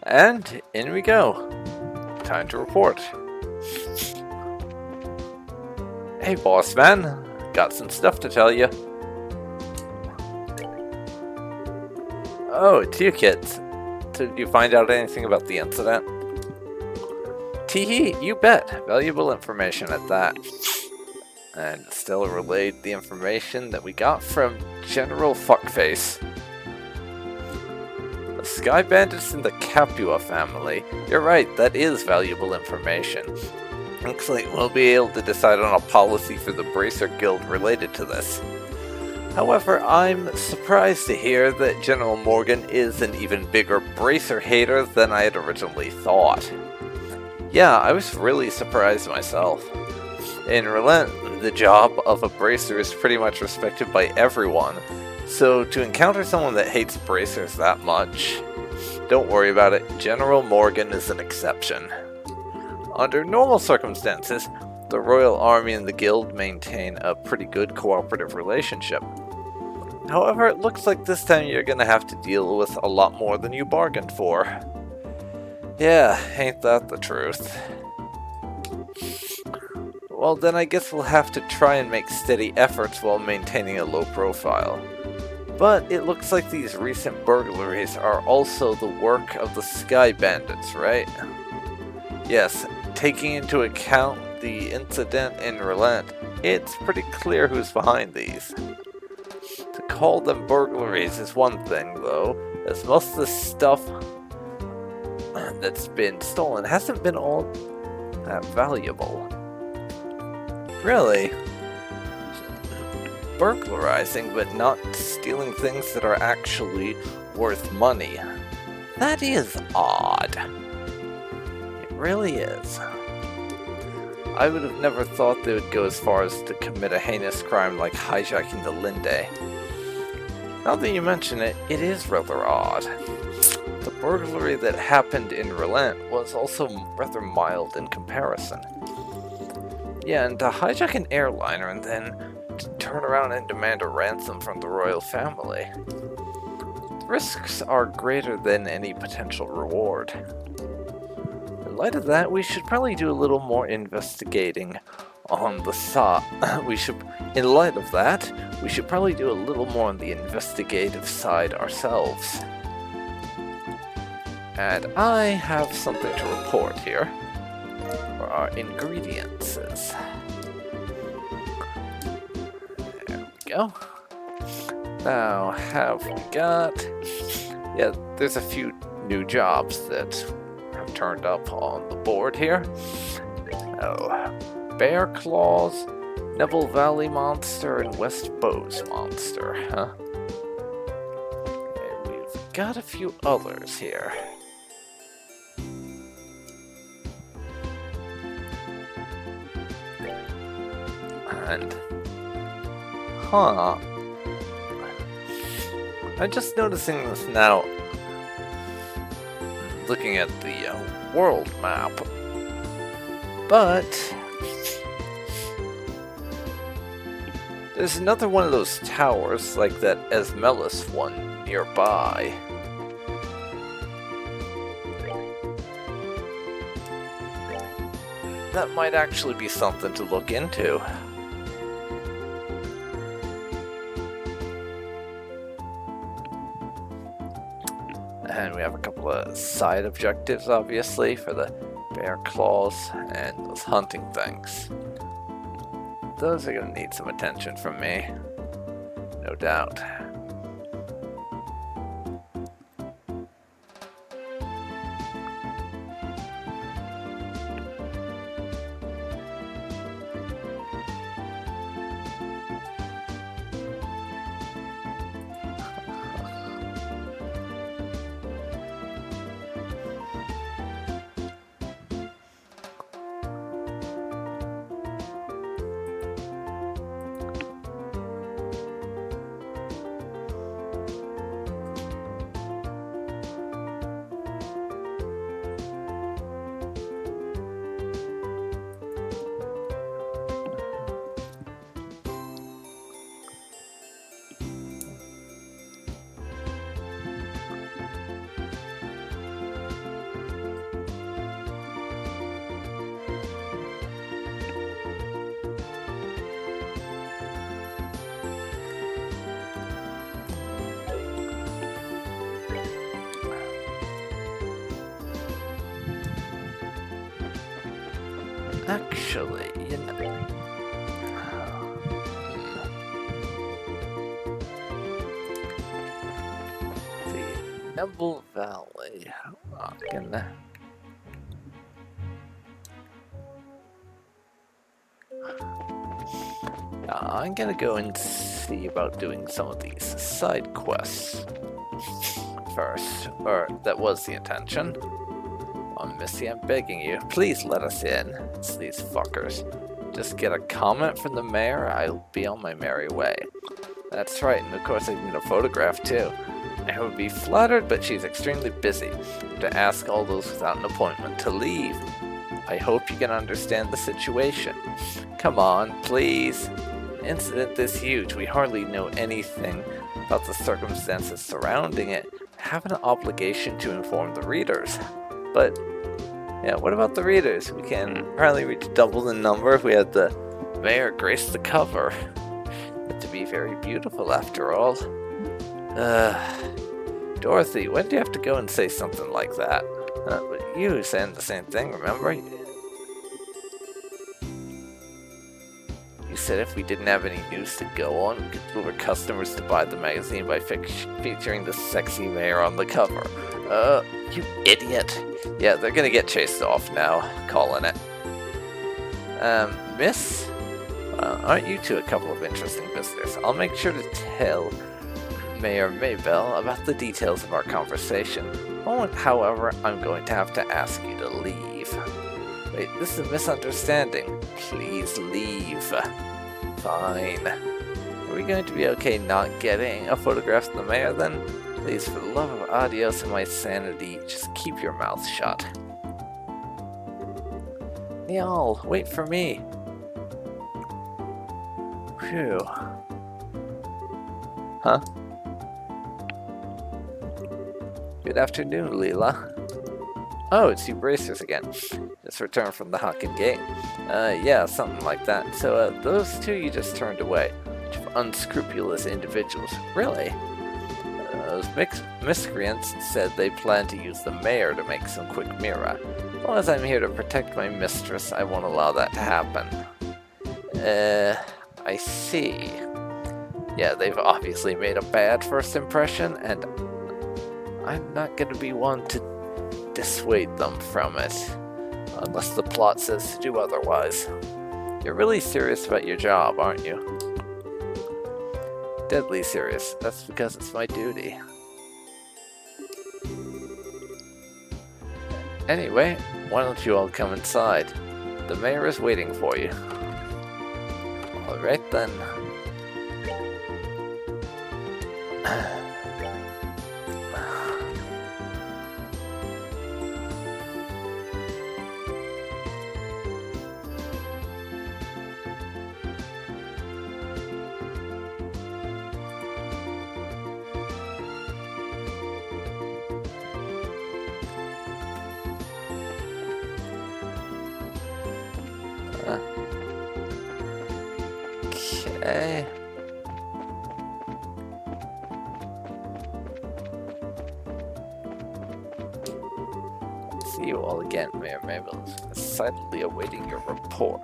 And in we go. Time to report. Hey boss man, got some stuff to tell you. Oh, it's you kids. Did you find out anything about the incident? Teehee, you bet. Valuable information at that. And Stella relayed the information that we got from General Fuckface. The Sky Bandits in the Capua family. You're right, that is valuable information. Looks like we'll be able to decide on a policy for the Bracer Guild related to this. However, I'm surprised to hear that General Morgan is an even bigger Bracer hater than I had originally thought. Yeah, I was really surprised myself. In Relent, the job of a Bracer is pretty much respected by everyone, so to encounter someone that hates Bracers that much, don't worry about it, General Morgan is an exception. Under normal circumstances, the Royal Army and the Guild maintain a pretty good cooperative relationship. However, it looks like this time you're gonna have to deal with a lot more than you bargained for. Yeah, ain't that the truth? Well, then I guess we'll have to try and make steady efforts while maintaining a low profile. But it looks like these recent burglaries are also the work of the Sky Bandits, right? Yes, taking into account the incident in Relent, it's pretty clear who's behind these. To call them burglaries is one thing, though, as most of the stuff that's been stolen hasn't been all that valuable. Really? Burglarizing, but not stealing things that are actually worth money. That is odd. It really is. I would have never thought they would go as far as to commit a heinous crime like hijacking the Linde. Now that you mention it, it is rather odd. The burglary that happened in Relent was also rather mild in comparison. Yeah, and to hijack an airliner and then to turn around and demand a ransom from the royal family. The risks are greater than any potential reward. In light of that, we should probably do a little more investigating on the side. In light of that, we should probably do a little more on the investigative side ourselves. And I have something to report here for our ingredients. There we go. Now, have we got... Yeah, there's a few new jobs that have turned up on the board here. Oh, Bear Claws, Neville Valley Monster, and West Bowes Monster, huh? And we've got a few others here. And... Huh. I'm just noticing this now, looking at the world map. But... there's another one of those towers, like that Esmelis one, nearby. That might actually be something to look into. And we have a couple of side objectives, obviously, for the Bear Claws and those hunting things. Those are going to need some attention from me, no doubt. Actually, you know... The Nebel Valley. I'm gonna go and see about doing some of these side quests first. Or, that was the intention. Oh, Missy, I'm begging you. Please let us in. It's these fuckers. Just get a comment from the mayor, I'll be on my merry way. That's right, and of course I need a photograph too. I would be flattered, but she's extremely busy. To ask all those without an appointment to leave. I hope you can understand the situation. Come on, please. An incident this huge, we hardly know anything about the circumstances surrounding it. I have an obligation to inform the readers. But, yeah, what about the readers? We can probably reach double the number if we had the mayor grace the cover. But to be very beautiful after all. Dorothy, when do you have to go and say something like that? But you saying the same thing, remember? You said if we didn't have any news to go on, we could lure customers to buy the magazine by featuring the sexy mayor on the cover. You idiot. Yeah, they're gonna get chased off now, calling it. Miss? Aren't you two a couple of interesting visitors? I'll make sure to tell Mayor Maybell about the details of our conversation. However, I'm going to have to ask you to leave. Wait, this is a misunderstanding. Please leave. Fine. Are we going to be okay not getting a photograph of the mayor then? Please, for the love of adios and my sanity, just keep your mouth shut. Niall, wait for me. Phew. Huh? Good afternoon, Leela. Oh, it's you bracers again. Just returned from the Hawken Gate. Yeah, something like that. So, those two you just turned away. Bunch of unscrupulous individuals. Really? Those miscreants said they plan to use the mayor to make some quick mirror. As long as I'm here to protect my mistress, I won't allow that to happen. I see. Yeah, they've obviously made a bad first impression, and I'm not gonna be one to dissuade them from it, unless the plot says to do otherwise. You're really serious about your job, aren't you? Deadly serious. That's because it's my duty. Anyway, why don't you all come inside? The mayor is waiting for you. Alright then. Okay. See you all again, Mayor Mabel. Excitedly awaiting your report.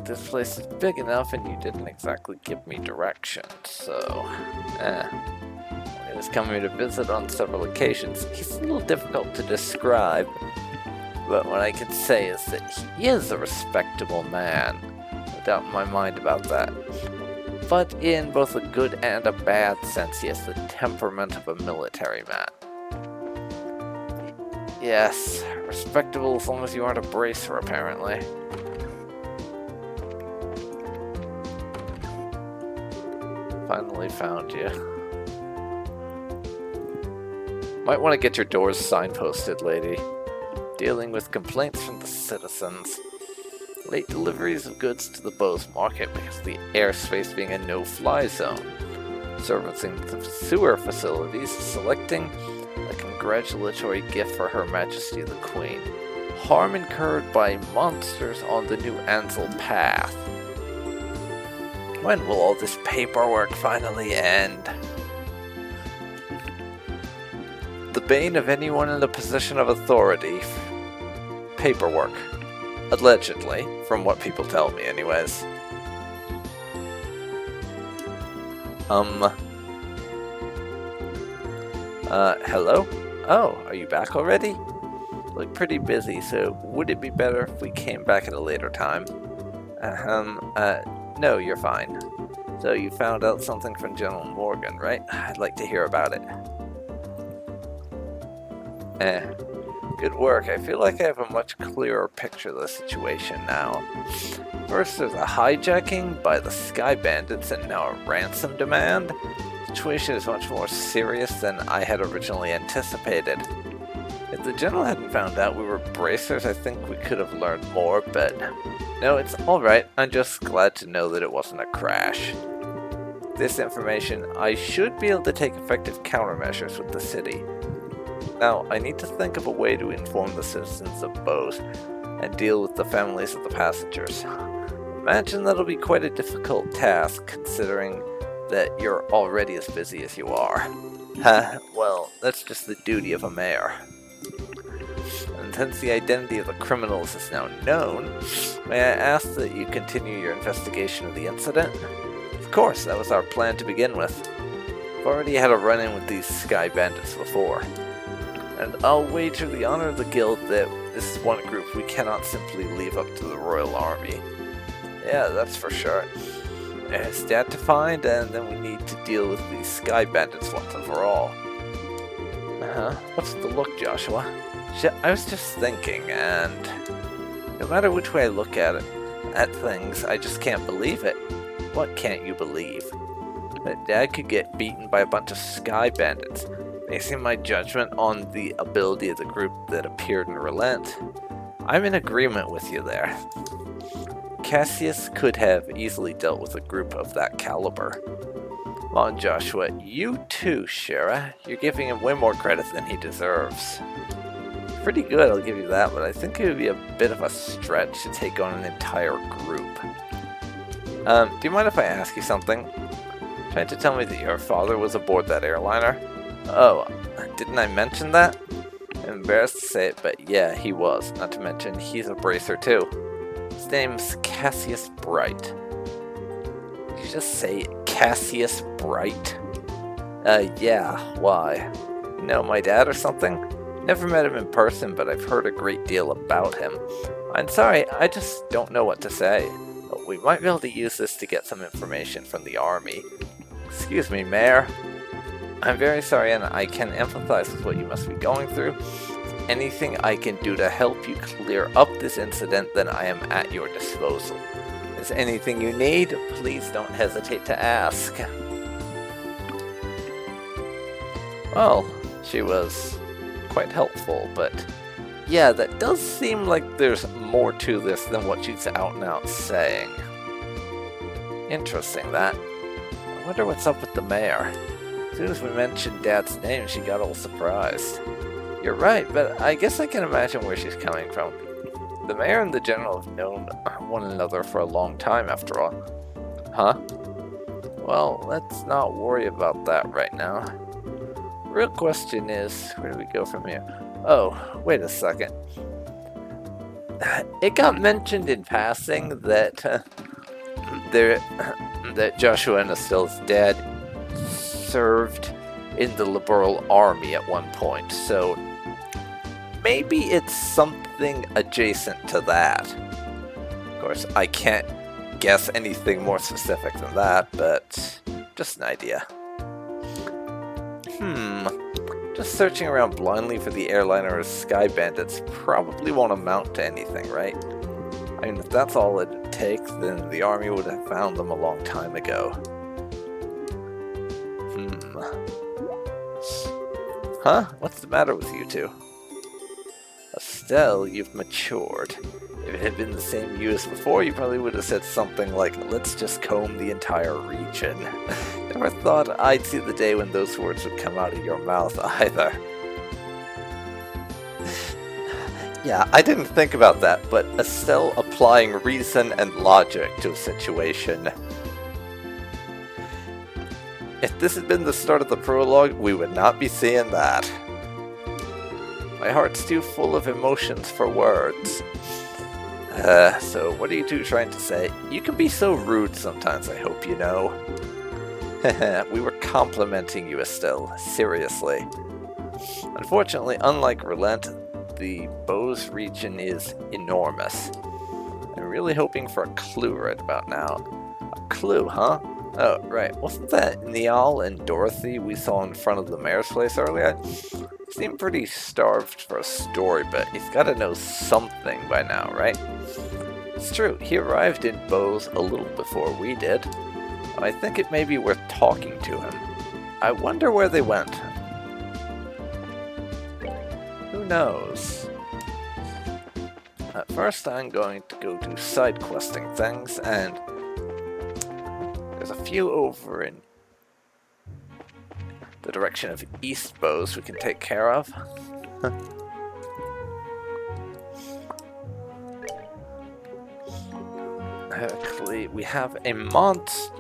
This place is big enough and you didn't exactly give me directions, so... He was coming to visit on several occasions. He's a little difficult to describe, but what I can say is that he is a respectable man. No doubt in my mind about that. But in both a good and a bad sense, he has the temperament of a military man. Yes, respectable as long as you aren't a bracer, apparently. Finally found you. Might want to get your doors signposted, lady. Dealing with complaints from the citizens. Late deliveries of goods to the Bose Market because of the airspace being a no-fly zone. Servicing the sewer facilities, selecting a congratulatory gift for Her Majesty the Queen. Harm incurred by monsters on the New Ansel path. When will all this paperwork finally end? The bane of anyone in a position of authority. paperwork. Allegedly, from what people tell me anyways. Hello? Oh, are you back already? Look pretty busy, so would it be better if we came back at a later time? No, you're fine. So you found out something from General Morgan, right? I'd like to hear about it. Good work. I feel like I have a much clearer picture of the situation now. First there's a hijacking by the Sky Bandits and now a ransom demand. The situation is much more serious than I had originally anticipated. If the General hadn't found out we were bracers, I think we could have learned more, but no, it's alright. I'm just glad to know that it wasn't a crash. With this information, I should be able to take effective countermeasures with the city. Now, I need to think of a way to inform the citizens of both and deal with the families of the passengers. Imagine that'll be quite a difficult task, considering that you're already as busy as you are. Well, that's just the duty of a mayor. And since the identity of the criminals is now known, may I ask that you continue your investigation of the incident? Of course, that was our plan to begin with. I've already had a run-in with these Sky Bandits before. And I'll wager the honor of the guild that this is one group we cannot simply leave up to the Royal Army. Yeah, that's for sure. There's that to find, and then we need to deal with these Sky Bandits once and for all. What's the look, Joshua? I was just thinking, and no matter which way I look at things, I just can't believe it. What can't you believe? That Dad could get beaten by a bunch of Sky Bandits, basing my judgment on the ability of the group that appeared in Relent. I'm in agreement with you there. Cassius could have easily dealt with a group of that caliber. Come on, Joshua, you too, Shara. You're giving him way more credit than he deserves. Pretty good, I'll give you that, but I think it would be a bit of a stretch to take on an entire group. Do you mind if I ask you something? Trying to tell me that your father was aboard that airliner? Oh, didn't I mention that? I'm embarrassed to say it, but yeah, he was. Not to mention, he's a bracer too. His name's Cassius Bright. Did you just say Cassius Bright? Yeah, why? You know my dad or something? Never met him in person, but I've heard a great deal about him. I'm sorry, I just don't know what to say. But we might be able to use this to get some information from the army. Excuse me, Mayor. I'm very sorry, and I can empathize with what you must be going through. If anything I can do to help you clear up this incident, then I am at your disposal. If there's anything you need, please don't hesitate to ask. Well, she was quite helpful, but yeah, that does seem like there's more to this than what she's out and out saying. Interesting, that. I wonder what's up with the mayor. As soon as we mentioned Dad's name, she got all surprised. You're right, but I guess I can imagine where she's coming from. The mayor and the general have known one another for a long time, after all. Huh? Well, let's not worry about that right now. The real question is, where do we go from here? Oh, wait a second. It got mentioned in passing that that Joshua and Estelle's dad served in the Liberal Army at one point, so maybe it's something adjacent to that. Of course, I can't guess anything more specific than that, but just an idea. Just searching around blindly for the airliner or Sky Bandits probably won't amount to anything, right? I mean, if that's all it takes, then the army would have found them a long time ago. Huh? What's the matter with you two? Estelle, you've matured. If it had been the same you as before, you probably would have said something like, let's just comb the entire region. Never thought I'd see the day when those words would come out of your mouth either. Yeah, I didn't think about that, but Estelle applying reason and logic to a situation. If this had been the start of the prologue, we would not be seeing that. My heart's too full of emotions for words. So what are you two trying to say? You can be so rude sometimes, I hope you know. We were complimenting you, Estelle. Seriously. Unfortunately, unlike Relent, the Bose region is enormous. I'm really hoping for a clue right about now. A clue, huh? Oh, right. Wasn't that Niall and Dorothy we saw in front of the mayor's place earlier? He seemed pretty starved for a story, but he's gotta know something by now, right? It's true, he arrived in Bose a little before we did. I think it may be worth talking to him. I wonder where they went. Who knows? At first I'm going to go do side questing things, and there's a few over in the direction of East Bose we can take care of. Actually, we have a monster.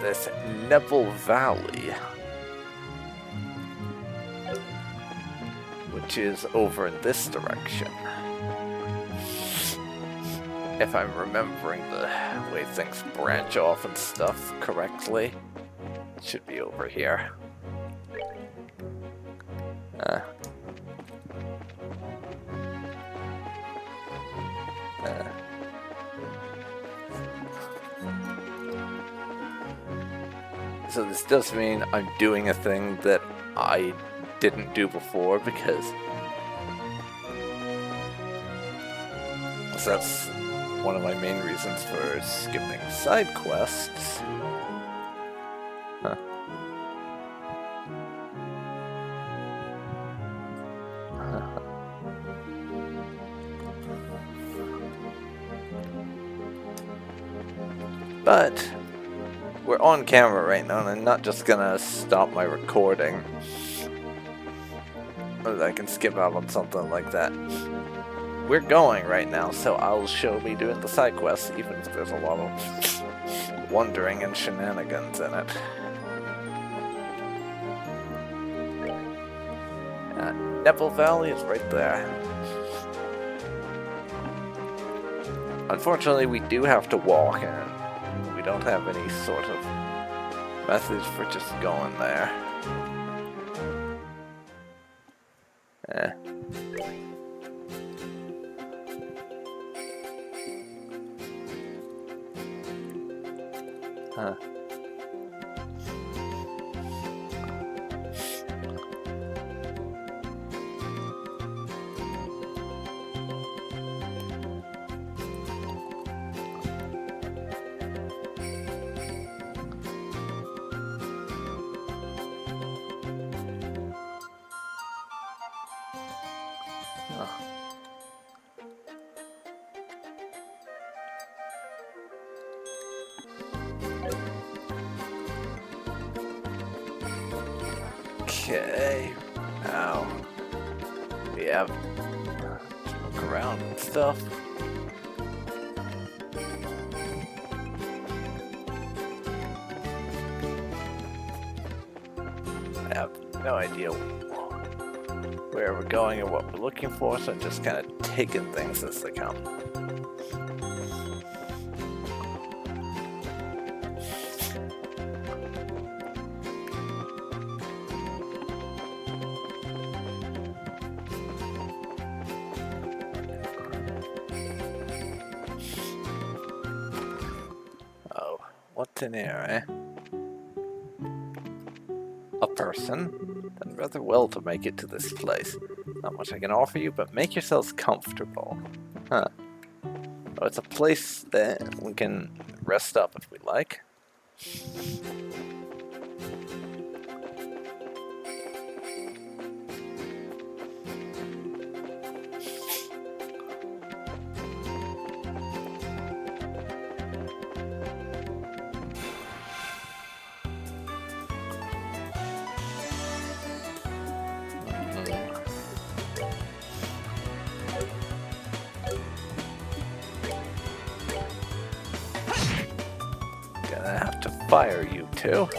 This Neville Valley, which is over in this direction. If I'm remembering the way things branch off and stuff correctly, it should be over here. So this does mean I'm doing a thing that I didn't do before, because that's one of my main reasons for skipping side quests. Huh. But we're on camera right now, and I'm not just gonna stop my recording. I can skip out on something like that. We're going right now, so I'll show me doing the side quests, even if there's a lot of wandering and shenanigans in it. Neville Valley is right there. Unfortunately, we do have to walk, and we don't have any sort of method for just going there. Huh. Okay, now we have to look around and stuff. I have no idea where we're going or what we're looking for, so I'm just kind of taking things as they come. What's in here, eh? A person? Done rather well to make it to this place. Not much I can offer you, but make yourselves comfortable. Huh. Oh, it's a place that we can rest up if we like. Gonna have to fire you two.